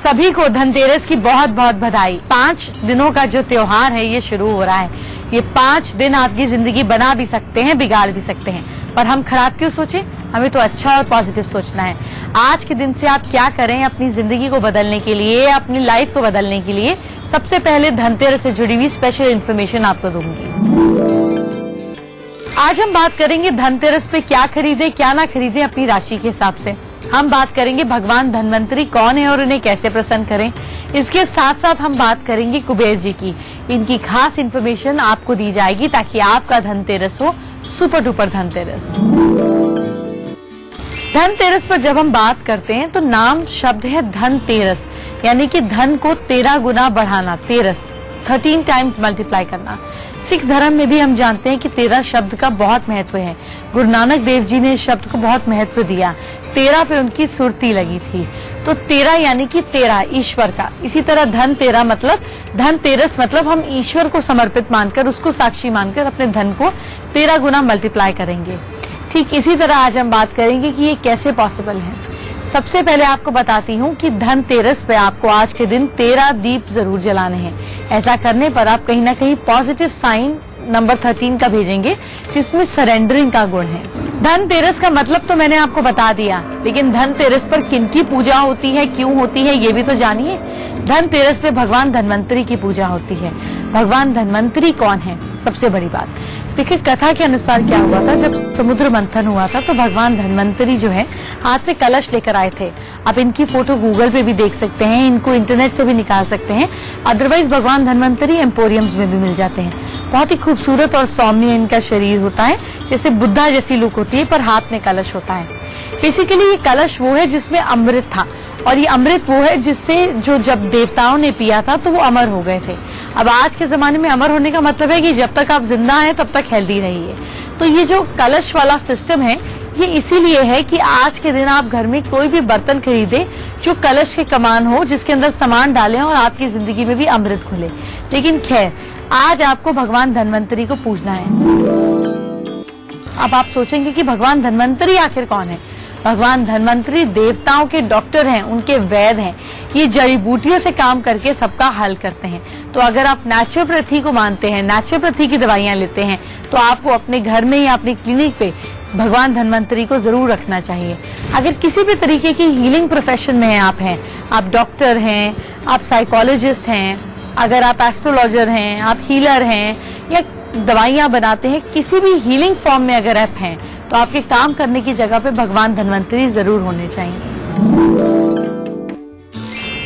सभी को धनतेरस की बहुत बहुत बधाई। 5 दिनों का जो त्योहार है ये शुरू हो रहा है। ये 5 दिन आपकी जिंदगी बना भी सकते हैं, बिगाड़ भी सकते हैं, पर हम खराब क्यों सोचें? हमें तो अच्छा और पॉजिटिव सोचना है। आज के दिन से आप क्या करें अपनी जिंदगी को बदलने के लिए, अपनी लाइफ को बदलने के लिए? सबसे पहले धनतेरस से जुड़ी हुई स्पेशल इन्फॉर्मेशन आपको दूंगी। आज हम बात करेंगे धनतेरस पे क्या खरीदे क्या ना खरीदे अपनी राशि के हिसाब से। हम बात करेंगे भगवान धनवंतरी कौन है और उन्हें कैसे प्रसन्न करें। इसके साथ साथ हम बात करेंगे कुबेर जी की। इनकी खास इन्फॉर्मेशन आपको दी जाएगी ताकि आपका धनतेरस हो सुपर डुपर धनतेरस। धनतेरस पर जब हम बात करते हैं तो नाम शब्द है धनतेरस, यानी कि धन को 13 गुना बढ़ाना, तेरस 13 टाइम्स मल्टीप्लाई करना। सिख धर्म में भी हम जानते हैं कि 13 शब्द का बहुत महत्व है। गुरु नानक देव जी ने इस शब्द को बहुत महत्व दिया। 13 पे उनकी सुरती लगी थी, तो 13 यानी कि 13 ईश्वर का। इसी तरह धनतेरस मतलब हम ईश्वर को समर्पित मानकर, उसको साक्षी मानकर अपने धन को 13 गुना मल्टीप्लाई करेंगे। ठीक इसी तरह आज हम बात करेंगे कि ये कैसे पॉसिबल है। सबसे पहले आपको बताती हूँ कि धनतेरस पे आपको आज के दिन 13 दीप जरूर जलाने हैं। ऐसा करने पर आप कहीं ना कहीं पॉजिटिव साइन नंबर 13 का भेजेंगे, जिसमें सरेंडरिंग का गुण है। धनतेरस का मतलब तो मैंने आपको बता दिया, लेकिन धनतेरस पर किनकी पूजा होती है, क्यों होती है, ये भी तो जानिए। धनतेरस पे भगवान धनवंतरी की पूजा होती है। भगवान धनवंतरी कौन है? सबसे बड़ी बात देखिए, कथा के अनुसार क्या हुआ था, जब समुद्र मंथन हुआ था तो भगवान धनवंतरी जो है हाथ में कलश लेकर आए थे। आप इनकी फोटो गूगल पे भी देख सकते हैं, इनको इंटरनेट से भी निकाल सकते हैं। अदरवाइज भगवान धनवंतरी एम्पोरियम्स में भी मिल जाते हैं। बहुत ही खूबसूरत और सौम्य इनका शरीर होता है, जैसे बुद्धा जैसी लुक होती है, पर हाथ में कलश होता है। बेसिकली ये कलश वो है जिसमें अमृत था, और ये अमृत वो है जिससे जो जब देवताओं ने पिया था तो वो अमर हो गए थे। अब आज के जमाने में अमर होने का मतलब है कि जब तक आप जिंदा हैं तब तक हेल्दी रहिए। तो ये जो कलश वाला सिस्टम है ये इसीलिए है कि आज के दिन आप घर में कोई भी बर्तन खरीदे जो कलश के कमान हो, जिसके अंदर सामान डालें और आपकी जिंदगी में भी अमृत खुले। लेकिन खैर, आज आपको भगवान धनवंतरी को पूजना है। अब आप सोचेंगे कि भगवान धनवंतरी आखिर कौन है? भगवान धनवंतरी देवताओं के डॉक्टर हैं, उनके वैद्य हैं। ये जड़ी बूटियों से काम करके सबका हल करते हैं। तो अगर आप नेचुरोपैथी को मानते हैं, नेचुरोपैथी की दवाइयां लेते हैं, तो आपको अपने घर में या अपनी क्लिनिक पे भगवान धनवंतरी को जरूर रखना चाहिए। अगर किसी भी तरीके की हीलिंग प्रोफेशन में आप डॉक्टर हैं, आप साइकोलॉजिस्ट हैं, अगर आप एस्ट्रोलॉजर हैं, आप हीलर हैं या दवाइयां बनाते हैं, किसी भी हीलिंग फॉर्म में अगर आप हैं, तो आपके काम करने की जगह पे भगवान धनवंतरी जरूर होने चाहिए।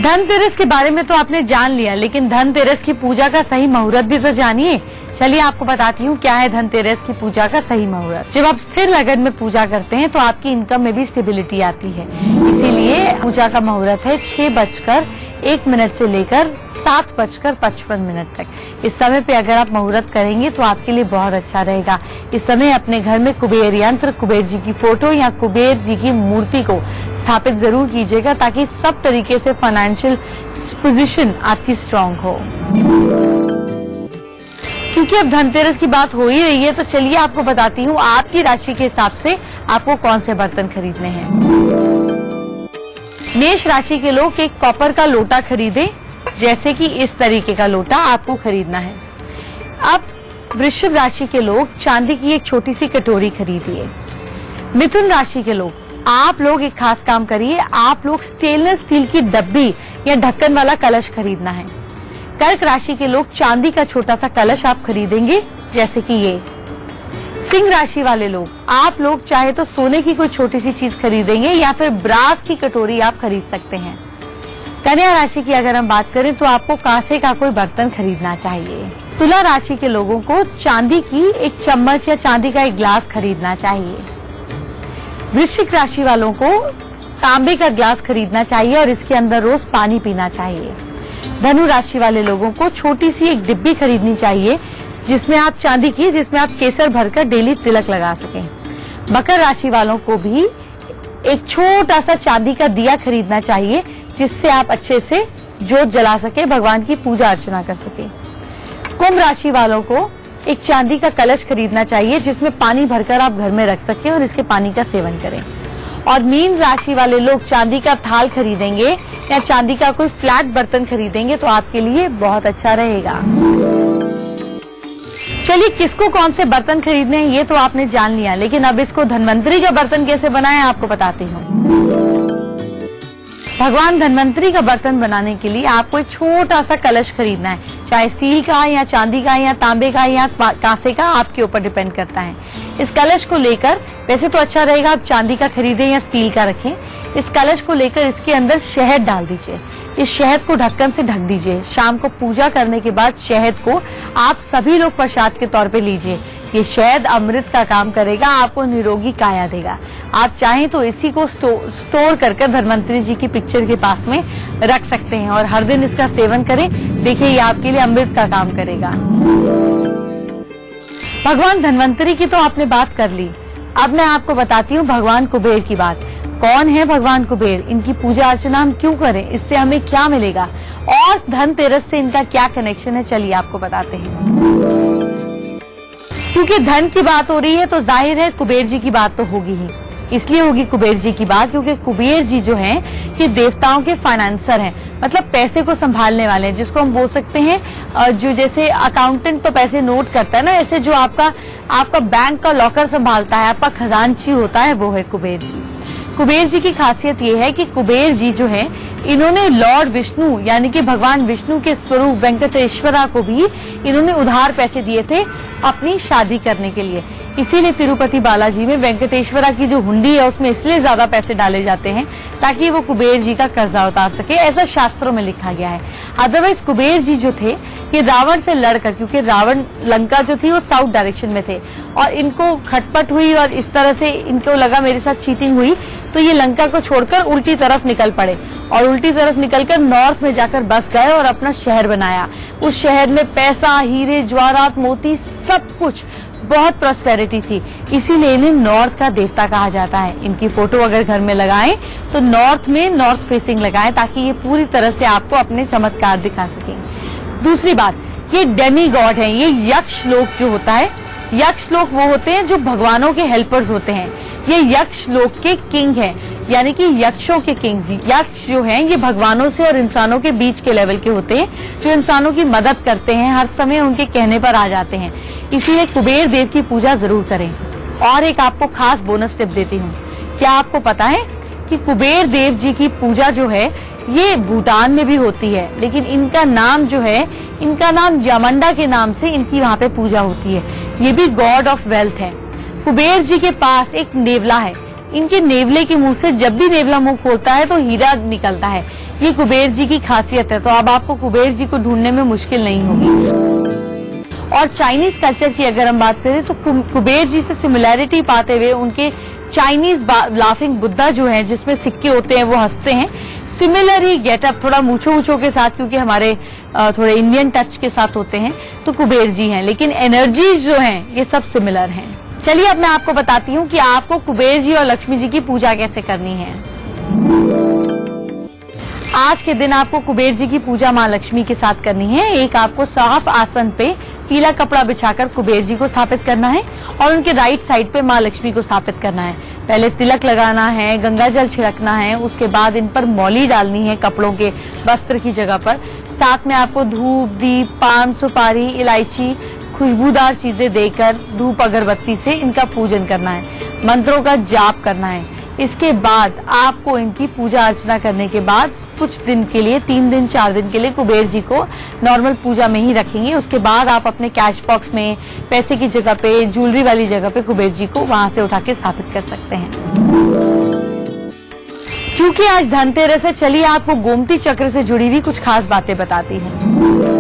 धनतेरस के बारे में तो आपने जान लिया, लेकिन धनतेरस की पूजा का सही मुहूर्त भी तो जानिए। चलिए आपको बताती हूँ क्या है धनतेरस की पूजा का सही मुहूर्त। जब आप स्थिर लगन में पूजा करते हैं तो आपकी इनकम में भी स्टेबिलिटी आती है। इसीलिए पूजा का मुहूर्त है 6:01 से लेकर 7:55 तक। इस समय पे अगर आप मुहूर्त करेंगे तो आपके लिए बहुत अच्छा रहेगा। इस समय अपने घर में कुबेर यंत्र, कुबेर जी की फोटो या कुबेर जी की मूर्ति को स्थापित जरूर कीजिएगा, ताकि सब तरीके से फाइनेंशियल पोजीशन आपकी स्ट्रांग हो। क्योंकि अब धनतेरस की बात हो ही रही है, तो चलिए आपको बताती हूँ आपकी राशि के हिसाब से आपको कौन से बर्तन खरीदने हैं। मेष राशि के लोग एक कॉपर का लोटा खरीदें, जैसे कि इस तरीके का लोटा आपको खरीदना है। अब वृश्चिक राशि के लोग चांदी की एक छोटी सी कटोरी खरीदिए। मिथुन राशि के लोग, आप लोग एक खास काम करिए, आप लोग स्टेनलेस स्टील की डब्बी या ढक्कन वाला कलश खरीदना है। कर्क राशि के लोग चांदी का छोटा सा कलश आप खरीदेंगे, जैसे कि ये। सिंह राशि वाले लोग, आप लोग चाहे तो सोने की कोई छोटी सी चीज खरीदेंगे या फिर ब्रास की कटोरी आप खरीद सकते हैं। कन्या राशि की अगर हम बात करें तो आपको कांसे का कोई बर्तन खरीदना चाहिए। तुला राशि के लोगों को चांदी की एक चम्मच या चांदी का एक ग्लास खरीदना चाहिए। वृश्चिक राशि वालों को तांबे का ग्लास खरीदना चाहिए और इसके अंदर रोज पानी पीना चाहिए। धनु राशि वाले लोगों को छोटी सी एक डिब्बी खरीदनी चाहिए, जिसमें आप चांदी की, जिसमें आप केसर भरकर डेली तिलक लगा सकें। मकर राशि वालों को भी एक छोटा सा चांदी का दिया खरीदना चाहिए, जिससे आप अच्छे से जोत जला सके, भगवान की पूजा अर्चना कर सके। कुंभ राशि वालों को एक चांदी का कलश खरीदना चाहिए, जिसमें पानी भरकर आप घर में रख सकें और इसके पानी का सेवन करें। और मीन राशि वाले लोग चांदी का थाल खरीदेंगे या चांदी का कोई फ्लैट बर्तन खरीदेंगे तो आपके लिए बहुत अच्छा रहेगा। चलिए, किसको कौन से बर्तन खरीदने हैं ये तो आपने जान लिया, लेकिन अब इसको धनवंतरी का बर्तन कैसे बनाएं आपको बताती हूँ। भगवान धनवंतरी का बर्तन बनाने के लिए आपको एक छोटा सा कलश खरीदना है, चाहे स्टील का या चांदी का या तांबे का या कांसे का, आपके ऊपर डिपेंड करता है। इस कलश को लेकर, वैसे तो अच्छा रहेगा आप चांदी का खरीदें या स्टील का रखें। इस कलश को लेकर इसके अंदर शहद डाल दीजिए। इस शहद को ढक्कन से ढक दीजिए। शाम को पूजा करने के बाद शहद को आप सभी लोग प्रसाद के तौर पे लीजिए। ये शहद अमृत का काम करेगा, आपको निरोगी काया देगा। आप चाहें तो इसी को स्टोर करके धनवंतरी जी की पिक्चर के पास में रख सकते हैं और हर दिन इसका सेवन करें। देखिए, ये आपके लिए अमृत का काम करेगा। भगवान धनवंतरी की तो आपने बात कर ली, अब मैं आपको बताती हूँ भगवान कुबेर की बात। कौन है भगवान कुबेर, इनकी पूजा अर्चना हम क्यों करें, इससे हमें क्या मिलेगा और धनतेरस से इनका क्या कनेक्शन है, चलिए आपको बताते हैं। क्योंकि धन की बात हो रही है तो जाहिर है कुबेर जी की बात तो होगी ही। इसलिए होगी कुबेर जी की बात क्योंकि कुबेर जी जो हैं ये देवताओं के फाइनेंसर हैं, मतलब पैसे को संभालने वाले हैं, जिसको हम बोल सकते हैं जो जैसे अकाउंटेंट तो पैसे नोट करता है ना, ऐसे जो आपका बैंक का लॉकर संभालता है, आपका खजांची होता है, वो है कुबेर जी। कुबेर जी की खासियत ये है कि कुबेर जी जो है इन्होंने लॉर्ड विष्णु यानी कि भगवान विष्णु के स्वरूप वेंकटेश्वरा को भी इन्होंने उधार पैसे दिए थे अपनी शादी करने के लिए। इसीलिए तिरुपति बालाजी में वेंकटेश्वरा की जो हुंडी है उसमें इसलिए ज्यादा पैसे डाले जाते हैं ताकि वो कुबेर जी का कर्जा उतार सके, ऐसा शास्त्रों में लिखा गया है। अदरवाइज कुबेर जी जो थे ये रावण से लड़कर, क्योंकि रावण लंका जो थी वो साउथ डायरेक्शन में थे और इनको खटपट हुई और इस तरह से इनको लगा मेरे साथ चीटिंग हुई, तो ये लंका को छोड़कर उल्टी तरफ निकल पड़े और उल्टी तरफ निकलकर नॉर्थ में जाकर बस गए और अपना शहर बनाया। उस शहर में पैसा, हीरे, ज्वारात, मोती, सब कुछ, बहुत प्रॉस्पेरिटी थी। इसीलिए इन्हें नॉर्थ का देवता कहा जाता है। इनकी फोटो अगर घर में लगाएं तो नॉर्थ में नॉर्थ फेसिंग लगाएं ताकि ये पूरी तरह से आपको अपने चमत्कार दिखा सकें। दूसरी बात, ये डेमी गॉड है। ये यक्ष लोक जो होता है, यक्ष लोक वो होते हैं जो भगवानों के हेल्पर्स होते हैं। ये यक्ष लोक के किंग हैं, यानी कि यक्षों के किंग जी। यक्ष जो हैं ये भगवानों से और इंसानों के बीच के लेवल के होते हैं, जो इंसानों की मदद करते हैं, हर समय उनके कहने पर आ जाते हैं। इसीलिए कुबेर देव की पूजा जरूर करें। और एक आपको खास बोनस टिप देती हूँ, क्या आपको पता है कि कुबेर देव जी की पूजा जो है ये भूटान में भी होती है, लेकिन इनका नाम जो है, इनका नाम यमंडा के नाम से इनकी वहाँ पे पूजा होती है। ये भी गॉड ऑफ वेल्थ है। कुबेर जी के पास एक नेवला है, इनके नेवले के मुंह से जब भी नेवला मुंह खोलता है तो हीरा निकलता है। ये कुबेर जी की खासियत है, तो अब आपको कुबेर जी को ढूंढने में मुश्किल नहीं होगी। और चाइनीज कल्चर की अगर हम बात करें तो कुबेर जी से सिमिलैरिटी पाते हुए उनके चाइनीज लाफिंग बुद्धा जो है, जिसमें सिक्के होते हैं, वो हंसते हैं, सिमिलर ही गेटअप, थोड़ा मूछों के साथ, क्योंकि हमारे थोड़े इंडियन टच के साथ होते हैं, तो कुबेर जी हैं, लेकिन एनर्जीज जो हैं ये सब सिमिलर हैं। चलिए अब मैं आपको बताती हूँ कि आपको कुबेर जी और लक्ष्मी जी की पूजा कैसे करनी है। आज के दिन आपको कुबेर जी की पूजा माँ लक्ष्मी के साथ करनी है। एक आपको साफ आसन पे पीला कपड़ा बिछाकर कुबेर जी को स्थापित करना है और उनके राइट साइड पे माँ लक्ष्मी को स्थापित करना है। पहले तिलक लगाना है, गंगा जल छिड़कना है, उसके बाद इन पर मौली डालनी है कपड़ों के वस्त्र की जगह पर। साथ में आपको धूप, दीप, पान, सुपारी, इलायची, खुशबूदार चीजें देकर धूप अगरबत्ती से इनका पूजन करना है, मंत्रों का जाप करना है। इसके बाद आपको इनकी पूजा अर्चना करने के बाद कुछ दिन के लिए, 3 दिन 4 दिन के लिए कुबेर जी को नॉर्मल पूजा में ही रखेंगे। उसके बाद आप अपने कैश बॉक्स में पैसे की जगह पे, ज्वेलरी वाली जगह पे कुबेर जी को वहां से उठा के स्थापित कर सकते हैं। क्योंकि आज धनतेरस है, चलिए आपको गोमती चक्र से जुड़ी हुई कुछ खास बातें बताती हूँ।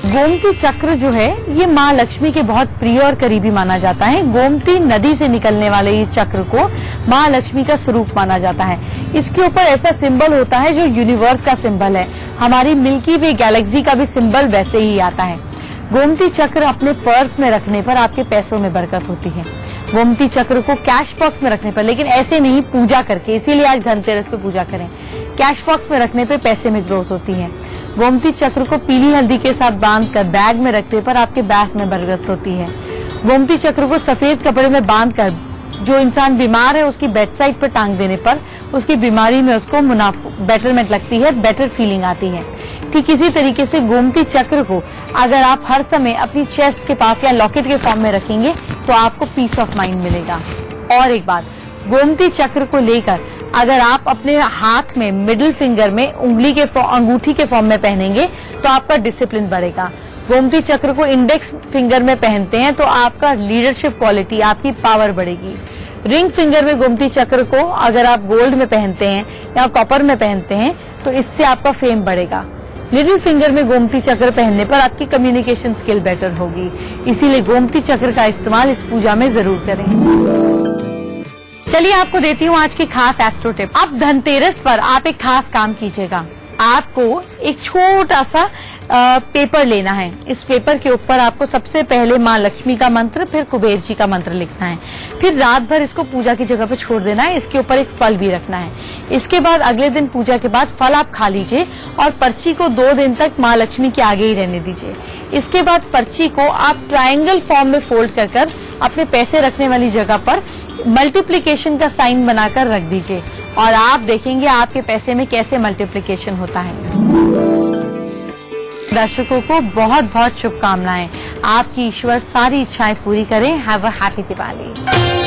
गोमती चक्र जो है ये माँ लक्ष्मी के बहुत प्रिय और करीबी माना जाता है। गोमती नदी से निकलने वाले ये चक्र को माँ लक्ष्मी का स्वरूप माना जाता है। इसके ऊपर ऐसा सिंबल होता है जो यूनिवर्स का सिंबल है। हमारी मिल्की वे गैलेक्सी का भी सिंबल वैसे ही आता है। गोमती चक्र अपने पर्स में रखने पर आपके पैसों में बरकत होती है। गोमती चक्र को कैश बॉक्स में रखने पर, लेकिन ऐसे नहीं, पूजा करके, इसीलिए आज धनतेरस पे पूजा करें। कैश बॉक्स में रखने पे पैसे में ग्रोथ होती है। गोमती चक्र को पीली हल्दी के साथ बांधकर बैग में रखने पर आपके बैग में बरकत होती है। गोमती चक्र को सफेद कपड़े में बांधकर जो इंसान बीमार है उसकी बेड साइड पर टांग देने पर उसकी बीमारी में उसको बेटरमेंट लगती है, बेटर फीलिंग आती है। ठीक इसी तरीके से गोमती चक्र को अगर आप हर समय अपनी चेस्ट के पास या लॉकेट के फॉर्म में रखेंगे तो आपको पीस ऑफ माइंड मिलेगा। और एक बात, गोमती चक्र को लेकर अगर आप अपने हाथ में मिडिल फिंगर में अंगूठी के फॉर्म में पहनेंगे तो आपका डिसिप्लिन बढ़ेगा। गोमती चक्र को इंडेक्स फिंगर में पहनते हैं तो आपका लीडरशिप क्वालिटी, आपकी पावर बढ़ेगी। रिंग फिंगर में गोमती चक्र को अगर आप गोल्ड में पहनते हैं या कॉपर में पहनते हैं तो इससे आपका फेम बढ़ेगा। लिटिल फिंगर में गोमती चक्र पहनने पर आपकी कम्युनिकेशन स्किल बेटर होगी। इसीलिए गोमती चक्र का इस्तेमाल इस पूजा में जरूर करें। चलिए आपको देती हूँ आज की खास एस्ट्रो टिप। अब धनतेरस पर आप एक खास काम कीजिएगा। आपको एक छोटा सा पेपर लेना है। इस पेपर के ऊपर आपको सबसे पहले माँ लक्ष्मी का मंत्र, फिर कुबेर जी का मंत्र लिखना है। फिर रात भर इसको पूजा की जगह पे छोड़ देना है। इसके ऊपर एक फल भी रखना है। इसके बाद अगले दिन पूजा के बाद फल आप खा लीजिए और पर्ची को 2 दिन तक माँ लक्ष्मी के आगे ही रहने दीजिए। इसके बाद पर्ची को आप ट्रायंगल फॉर्म में फोल्ड कर अपने पैसे रखने वाली जगह पर मल्टीप्लिकेशन का साइन बनाकर रख दीजिए और आप देखेंगे आपके पैसे में कैसे मल्टीप्लिकेशन होता है। दर्शकों को बहुत बहुत शुभकामनाएं। आपकी ईश्वर सारी इच्छाएं पूरी करें। Have a happy Diwali.